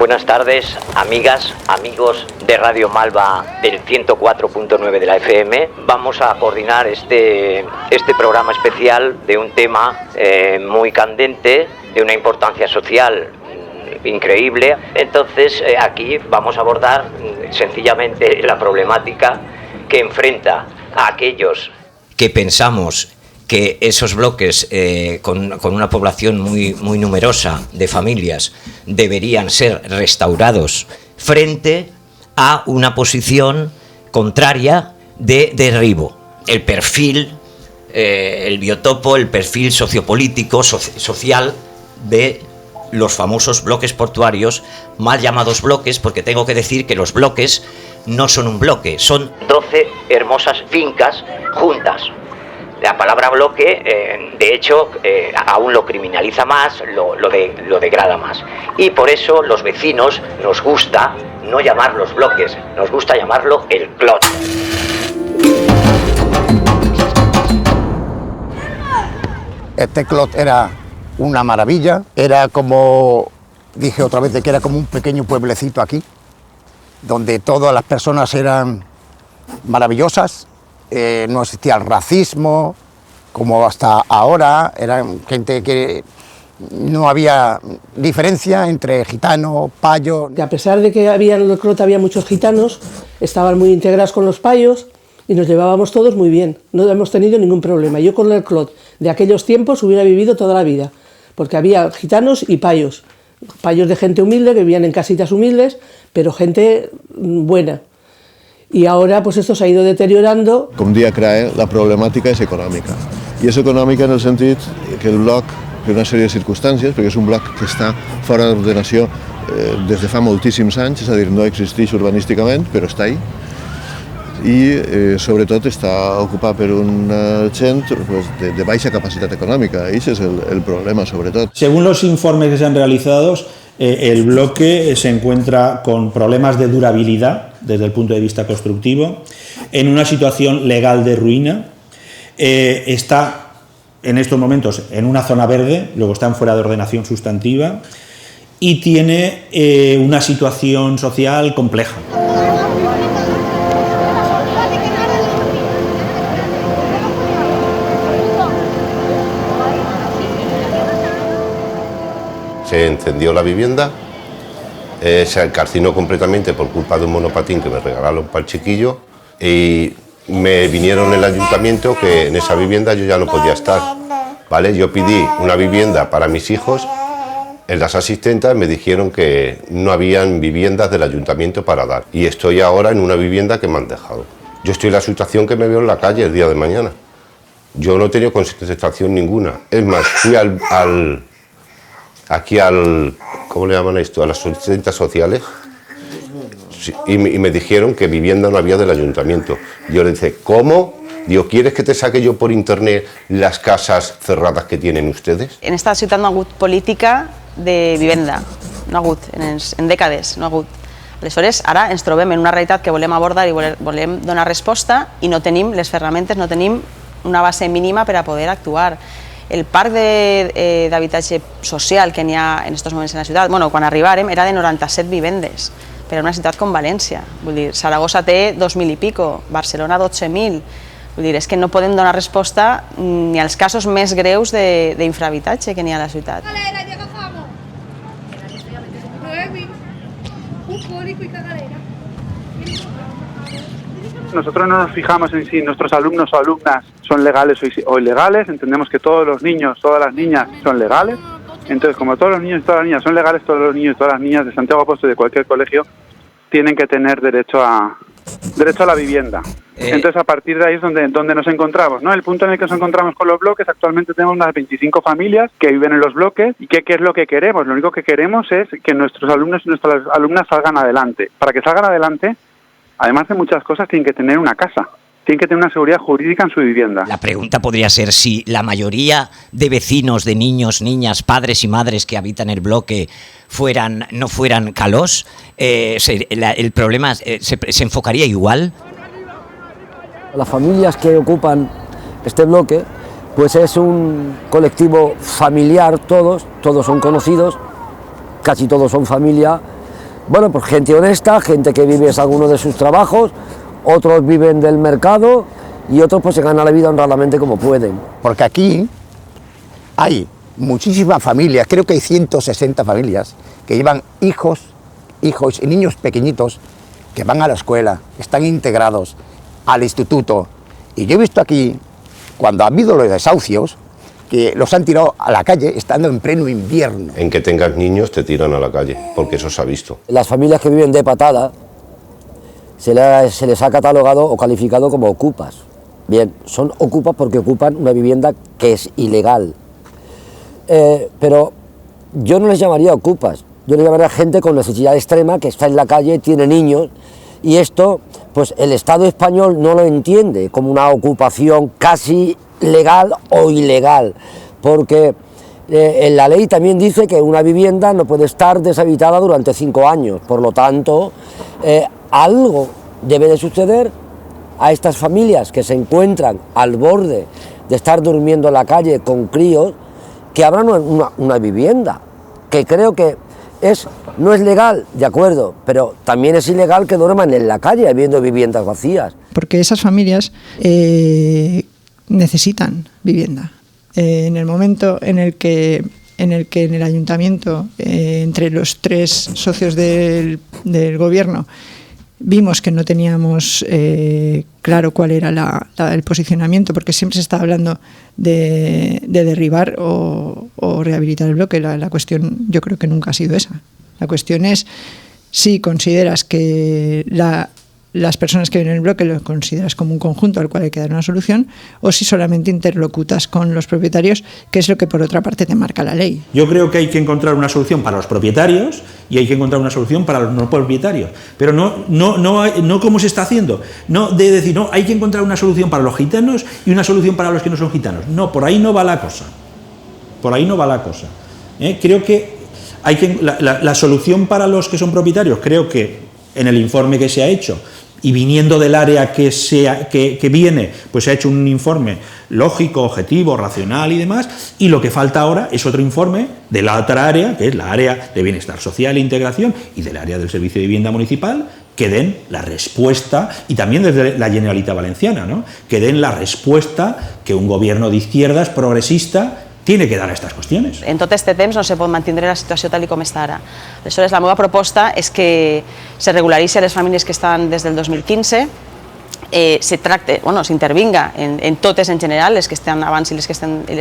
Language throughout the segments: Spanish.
Buenas tardes, amigas, amigos de Radio Malva del 104.9 de la FM. Vamos a coordinar este programa especial de un tema muy candente, de una importancia social increíble. Entonces, aquí vamos a abordar sencillamente la problemática que enfrenta a aquellos que pensamos que esos bloques con una población muy numerosa de familias deberían ser restaurados frente a una posición contraria de derribo. El perfil, el biotopo, el perfil sociopolítico, social de los famosos bloques portuarios, mal llamados bloques, porque tengo que decir que los bloques no son un bloque, son 12 hermosas fincas juntas. La palabra bloque, de hecho, aún lo criminaliza más, lo degrada más. Y por eso los vecinos nos gusta no llamarlos bloques, nos gusta llamarlo el clot. Este clot era una maravilla, era como, dije otra vez, de que era como un pequeño pueblecito aquí, donde todas las personas eran maravillosas. No existía el racismo, como hasta ahora, era gente que no había diferencia entre gitano, payo. A pesar de que había en el clot había muchos gitanos, estaban muy integrados con los payos y nos llevábamos todos muy bien, no hemos tenido ningún problema. Yo con el clot de aquellos tiempos hubiera vivido toda la vida, porque había gitanos y payos de gente humilde que vivían en casitas humildes, pero gente buena. Y ahora pues esto se ha ido deteriorando. Com dia crea, la problemàtica és econòmica. I és econòmica en el sentit que el bloc, per una sèrie de circumstàncies, perquè és un bloc que està fora d'ordenació des de fa moltíssims anys, és a dir, no existeix urbanísticament, però està ahí. I sobretot està ocupat per una gent de baixa capacitat econòmica. Ese és el problema, sobretot. Según los informes que se han realizado, el bloque se encuentra con problemas de durabilidad desde el punto de vista constructivo, en una situación legal de ruina, está en estos momentos en una zona verde, luego están fuera de ordenación sustantiva y tiene una situación social compleja. Se encendió la vivienda, se calcinó completamente por culpa de un monopatín que me regalaron para el chiquillo y me vinieron el ayuntamiento que en esa vivienda yo ya no podía estar, ¿vale? Yo pedí una vivienda para mis hijos, en las asistentas me dijeron que no habían viviendas del ayuntamiento para dar y estoy ahora en una vivienda que me han dejado. Yo estoy en la situación que me veo en la calle el día de mañana. Yo no he tenido contestación ninguna, es más, fui aquí al, ¿cómo le llaman esto? A las asistentas sociales, y me dijeron que vivienda no había del ayuntamiento. Yo le dije, ¿cómo? Digo, ¿quieres que te saque yo por internet las casas cerradas que tienen ustedes? En esta ciutat no ha hagut política de vivenda, no ha hagut, en dècades no ha hagut. Aleshores, ara ens trobem en una realitat que volem abordar i volem donar resposta i no tenim les ferramentes, no tenim una base mínima per a poder actuar. El parc d'habitatge social que n'hi ha en aquests moments en la ciutat, bueno, quan arribàrem era de 97 vivendes, però en una ciutat com València. Vull dir, Saragossa té 2.000 i pico, Barcelona 12.000. Vull dir, és que no podem donar resposta ni als casos més greus d'infrahabitatge que n'hi ha a la ciutat. Nosotros no nos fijamos en si nuestros alumnos o alumnas son legales o ilegales, entendemos que todos los niños, todas las niñas son legales, entonces como todos los niños y todas las niñas son legales, todos los niños y todas las niñas de Santiago Apóstol y de cualquier colegio tienen que tener derecho a la vivienda. Entonces a partir de ahí es donde nos encontramos, ¿no? El punto en el que nos encontramos con los bloques, actualmente tenemos unas 25 familias que viven en los bloques y ¿qué es lo que queremos? Lo único que queremos es que nuestros alumnos y nuestras alumnas salgan adelante. Para que salgan adelante, además de muchas cosas, tienen que tener una casa, tienen que tener una seguridad jurídica en su vivienda. La pregunta podría ser si la mayoría de vecinos, de niños, niñas, padres y madres que habitan el bloque no fueran calós, el problema se enfocaría igual. Las familias que ocupan este bloque, pues es un colectivo familiar, todos son conocidos, casi todos son familia, Bueno, pues gente honesta, gente que vive alguno de sus trabajos, otros viven del mercado y otros pues se ganan la vida honradamente como pueden. Porque aquí hay muchísimas familias, creo que hay 160 familias que llevan hijos y niños pequeñitos que van a la escuela, están integrados al instituto. Y yo he visto aquí, cuando ha habido los desahucios, que los han tirado a la calle estando en pleno invierno. En que tengas niños te tiran a la calle, porque eso se ha visto. Las familias que viven de patada se les ha catalogado o calificado como ocupas. Bien, son ocupas porque ocupan una vivienda que es ilegal. Pero yo no les llamaría ocupas, yo les llamaría gente con necesidad extrema que está en la calle, tiene niños, y esto, pues el Estado español no lo entiende como una ocupación casi legal o ilegal, porque en la ley también dice que una vivienda no puede estar deshabitada durante 5 años, por lo tanto, algo debe de suceder a estas familias que se encuentran al borde de estar durmiendo en la calle con críos, que abran una vivienda, que creo que no es legal, de acuerdo, pero también es ilegal que duerman en la calle habiendo viviendas vacías. Porque esas familias necesitan vivienda. En el momento en el que en el ayuntamiento, entre los 3 socios del gobierno, vimos que no teníamos claro cuál era el posicionamiento, porque siempre se está hablando de derribar o rehabilitar el bloque. La cuestión yo creo que nunca ha sido esa. La cuestión es si consideras que las personas que viven en el bloque lo consideras como un conjunto al cual hay que dar una solución, o si solamente interlocutas con los propietarios, que es lo que por otra parte te marca la ley. Yo creo que hay que encontrar una solución para los propietarios y hay que encontrar una solución para los no propietarios, pero no como se está haciendo, no de decir, no, hay que encontrar una solución para los gitanos y una solución para los que no son gitanos. No, por ahí no va la cosa. Por ahí no va la cosa. Creo que la solución para los que son propietarios, creo que en el informe que se ha hecho, y viniendo del área que viene, pues se ha hecho un informe lógico, objetivo, racional y demás, y lo que falta ahora es otro informe de la otra área, que es la área de bienestar social e integración, y del área del servicio de vivienda municipal, que den la respuesta, y también desde la Generalitat Valenciana, ¿no?, que den la respuesta que un gobierno de izquierdas progresista tiene que dar a estas qüestions. En tot aquest temps no se pot mantenir la situació tal com està ara. Aleshores, la meva proposta és que se regularitzi a les famílies que estan des del 2015, s'intervinga en totes en general, les que estan abans i les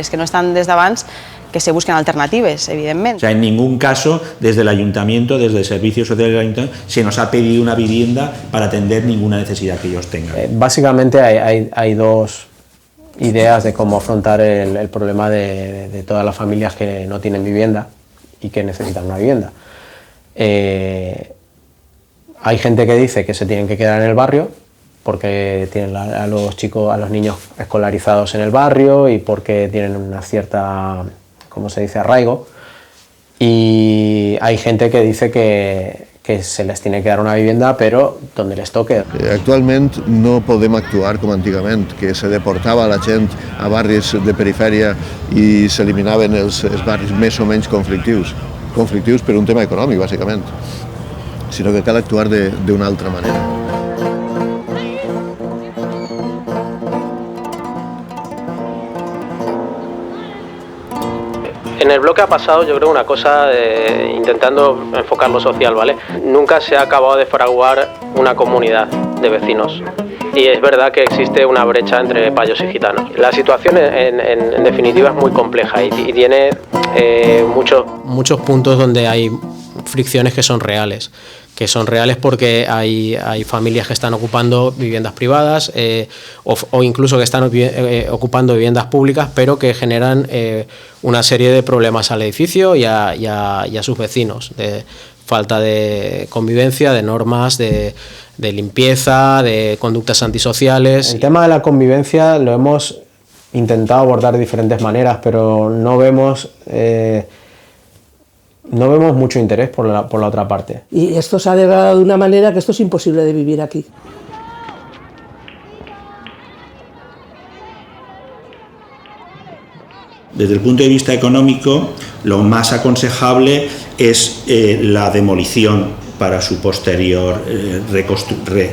que no estan des d'abans, que se busquen alternatives, evidentment. O sea, en ningún caso, desde el ayuntamiento, desde el servicio social del ayuntamiento, se nos ha pedido una vivienda para atender ninguna necesidad que ellos tengan. Básicamente hay 2 ideas de cómo afrontar el problema de todas las familias que no tienen vivienda y que necesitan una vivienda. Hay gente que dice que se tienen que quedar en el barrio porque tienen a los niños escolarizados en el barrio y porque tienen una cierta, ¿cómo se dice?, arraigo. Y hay gente que dice que se les tiene que dar una vivienda, però donde les toque. Actualment no podem actuar com antigament, que se deportava la gent a barris de perifèria i s'eliminaven els barris més o menys conflictius per un tema econòmic, bàsicament, sinó que cal actuar d'una altra manera. En el bloque ha pasado, yo creo, una cosa, intentando enfocar lo social, ¿vale? Nunca se ha acabado de fraguar una comunidad de vecinos. Y es verdad que existe una brecha entre payos y gitanos. La situación, en definitiva, es muy compleja y tiene muchos puntos donde hay fricciones que son reales porque hay familias que están ocupando viviendas privadas o incluso que están ocupando viviendas públicas, pero que generan una serie de problemas al edificio y a sus vecinos, de falta de convivencia, de normas, de limpieza, de conductas antisociales. El tema de la convivencia lo hemos intentado abordar de diferentes maneras, pero no vemos mucho interés por la otra parte. Y esto se ha degradado de una manera que esto es imposible de vivir aquí. Desde el punto de vista económico, lo más aconsejable es la demolición para su posterior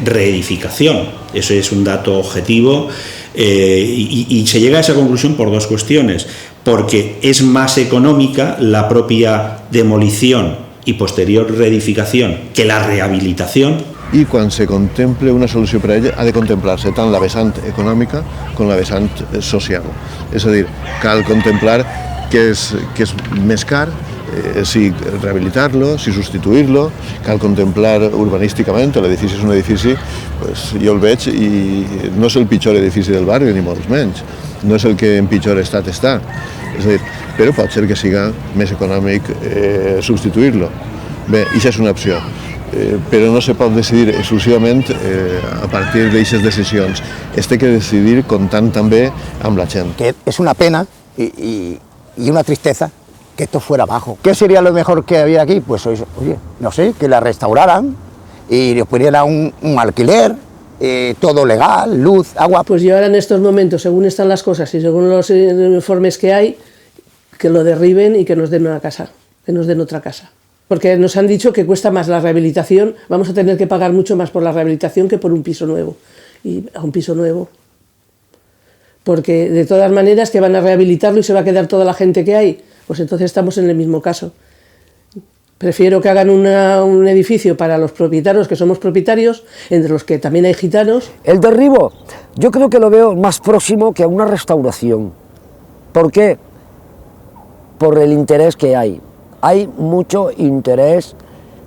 reedificación. Eso es un dato objetivo y se llega a esa conclusión por dos cuestiones. Porque es más económica la propia demolición y posterior reedificación que la rehabilitación. I quan se contemple una solució per a ella ha de contemplar-se tant la vessant econòmica com la vessant social. És a dir, cal contemplar què és més car, si rehabilitar-lo, si substituir-lo, cal contemplar urbanísticament, l'edifici és un edifici, pues, jo el veig i no és el pitjor edifici del barri, ni molt menys, no és el que en pitjor estat està, és a dir, però pot ser que siga més econòmic substituir-lo. Bé, això és una opció. Però no se pot decidir exclusivament a partir d'aixes decisions. Es té que decidir comptant també amb la gent. Que es una pena y una tristeza que esto fuera abajo. ¿Qué sería lo mejor que había aquí? Pues, oye, no sé, que la restauraran y le pusieran un alquiler, todo legal, luz, agua. Pues yo ahora en estos momentos, según están las cosas y según los informes que hay, que lo derriben y que nos den una casa, que nos den otra casa. Porque nos han dicho que cuesta más la rehabilitación, vamos a tener que pagar mucho más por la rehabilitación que por un piso nuevo. Y a un piso nuevo. Porque de todas maneras que van a rehabilitarlo y se va a quedar toda la gente que hay, pues entonces estamos en el mismo caso. Prefiero que hagan un edificio para los propietarios, que somos propietarios, entre los que también hay gitanos. El derribo, yo creo que lo veo más próximo que a una restauración. ¿Por qué? Por el interés que hay. Hay mucho interés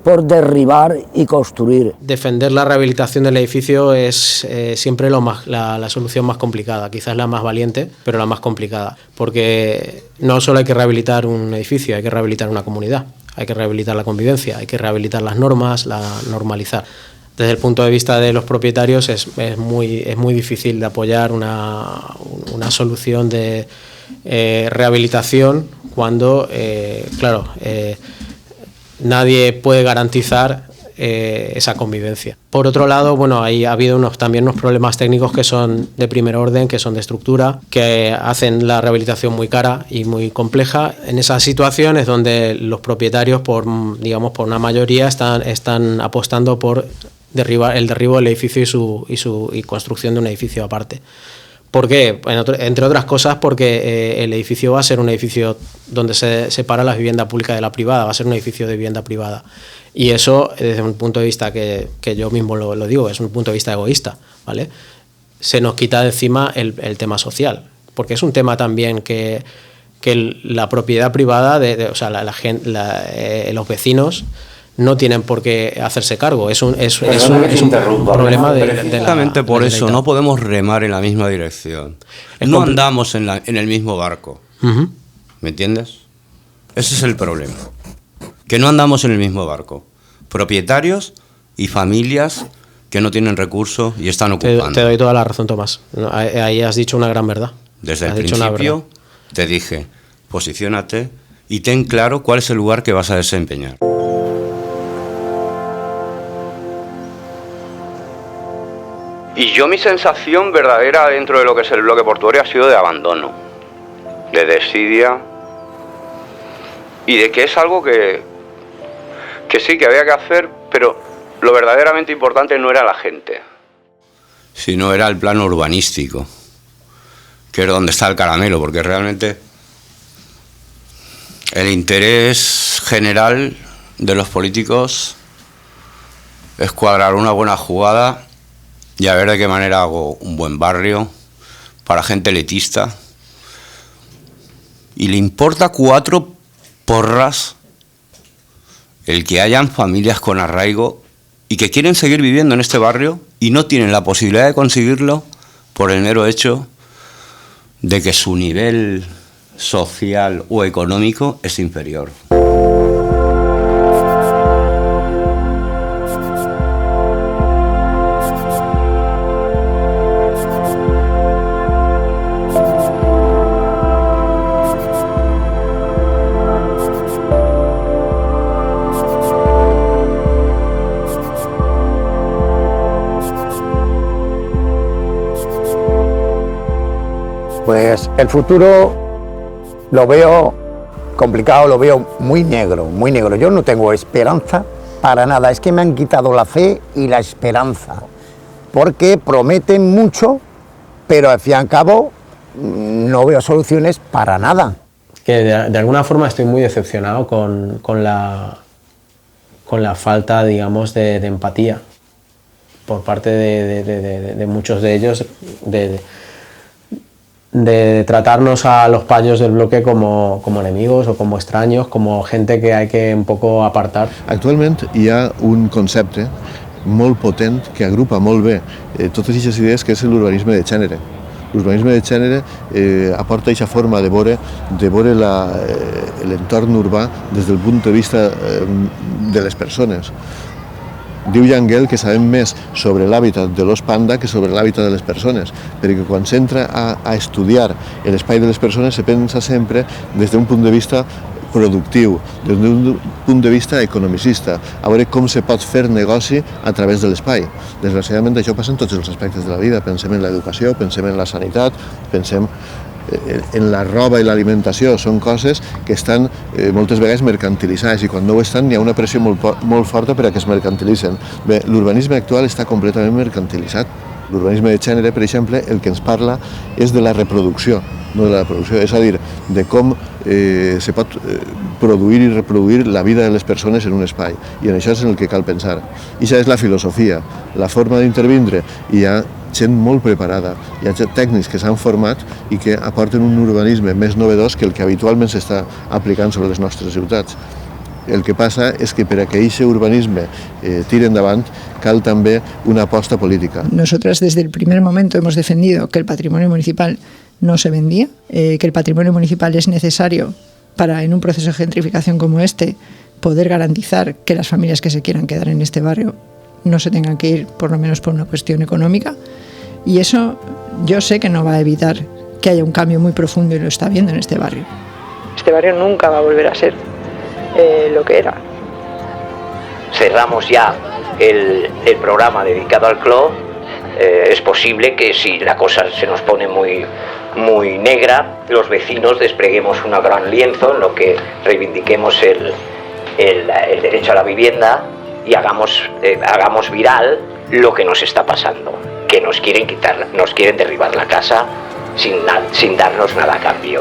por derribar y construir. Defender la rehabilitación del edificio es siempre la solución más complicada, quizás la más valiente, pero la más complicada, porque no solo hay que rehabilitar un edificio, hay que rehabilitar una comunidad, hay que rehabilitar la convivencia, hay que rehabilitar las normas, normalizar. Desde el punto de vista de los propietarios es muy difícil de apoyar una solución de rehabilitación cuando, nadie puede garantizar esa convivencia. Por otro lado, bueno, ha habido también unos problemas técnicos que son de primer orden, que son de estructura, que hacen la rehabilitación muy cara y muy compleja. En esas situaciones donde los propietarios, por una mayoría, están apostando por el derribo del edificio y construcción de un edificio aparte. ¿Por qué? Entre otras cosas porque el edificio va a ser un edificio donde se separa la vivienda pública de la privada, va a ser un edificio de vivienda privada. Y eso, desde un punto de vista que yo mismo lo digo, es un punto de vista egoísta, ¿vale? Se nos quita de encima el tema social, porque es un tema también que la propiedad privada, los vecinos, no tienen por qué hacerse cargo. Es un problema de exactamente por eso no podemos remar en la misma dirección. No andamos en el mismo barco. Uh-huh. ¿Me entiendes? Ese es el problema. Que no andamos en el mismo barco. Propietarios y familias que no tienen recursos y están ocupando. Te doy toda la razón, Tomás. Ahí has dicho una gran verdad. Desde el principio te dije, posiciónate y ten claro cuál es el lugar que vas a desempeñar. Y yo mi sensación verdadera dentro de lo que es el bloque portuario ha sido de abandono, de desidia y de que es algo que sí, que había que hacer, pero lo verdaderamente importante no era la gente, sino era el plano urbanístico, que es donde está el caramelo, porque realmente el interés general de los políticos es cuadrar una buena jugada y a ver de qué manera hago un buen barrio para gente elitista. Y le importa 4 porras el que hayan familias con arraigo y que quieren seguir viviendo en este barrio y no tienen la posibilidad de conseguirlo por el mero hecho de que su nivel social o económico es inferior. Pues el futuro lo veo complicado, lo veo muy negro, muy negro. Yo no tengo esperanza para nada, es que me han quitado la fe y la esperanza, porque prometen mucho, pero al fin y al cabo no veo soluciones para nada. Que de alguna forma estoy muy decepcionado con la falta, digamos, de empatía por parte de muchos de ellos, de tratarnos a los payos del bloque como enemigos o como extraños, como gente que hay que un poco apartar. Actualment hi ha un concepte molt potent que agrupa molt bé totes aquestes idees, que és l'urbanisme de gènere. L'urbanisme de gènere aporta aquesta forma de veure l'entorn urbà des del punt de vista de les persones. Diu Yangel que sabem més sobre l'hàbitat de l'os panda que sobre l'hàbitat de les persones, perquè quan s'entra a estudiar l'espai de les persones se pensa sempre des d'un punt de vista productiu, des d'un punt de vista economicista, a veure com se pot fer negoci a través de l'espai. Desgraciadament això passa en tots els aspectes de la vida, pensem en l'educació, pensem en la sanitat, pensem en la roba i l'alimentació, són coses que estan moltes vegades mercantilitzades i quan no ho estan hi ha una pressió molt forta per a que es mercantilitzen. Bé, l'urbanisme actual està completament mercantilitzat. L'urbanisme de gènere, per exemple, el que ens parla és de la reproducció, no de la producció, és a dir, de com se pot produir i reproduir la vida de les persones en un espai, i en això és en el que cal pensar. I això és la filosofia, la forma d'intervindre. Hi ha gent molt preparada, hi ha tècnics que s'han format i que aporten un urbanisme més novedós que el que habitualment s'està aplicant sobre les nostres ciutats. El que passa és que per a que aquest urbanisme tire endavant cal també una aposta política. Nosotras desde el primer momento hemos defendido que el patrimonio municipal no se vendía, que el patrimonio municipal es necesario para, en un proceso de gentrificación como este, poder garantizar que las familias que se quieran quedar en este barrio no se tengan que ir, por lo menos por una cuestión económica, y eso yo sé que no va a evitar que haya un cambio muy profundo, y lo está viendo en este barrio. Este barrio nunca va a volver a ser lo que era. Cerramos ya el programa dedicado al club. Es posible que si la cosa se nos pone muy negra, los vecinos despleguemos un gran lienzo en lo que reivindiquemos el derecho a la vivienda y hagamos viral lo que nos está pasando, que nos quieren derribar la casa sin darnos nada a cambio.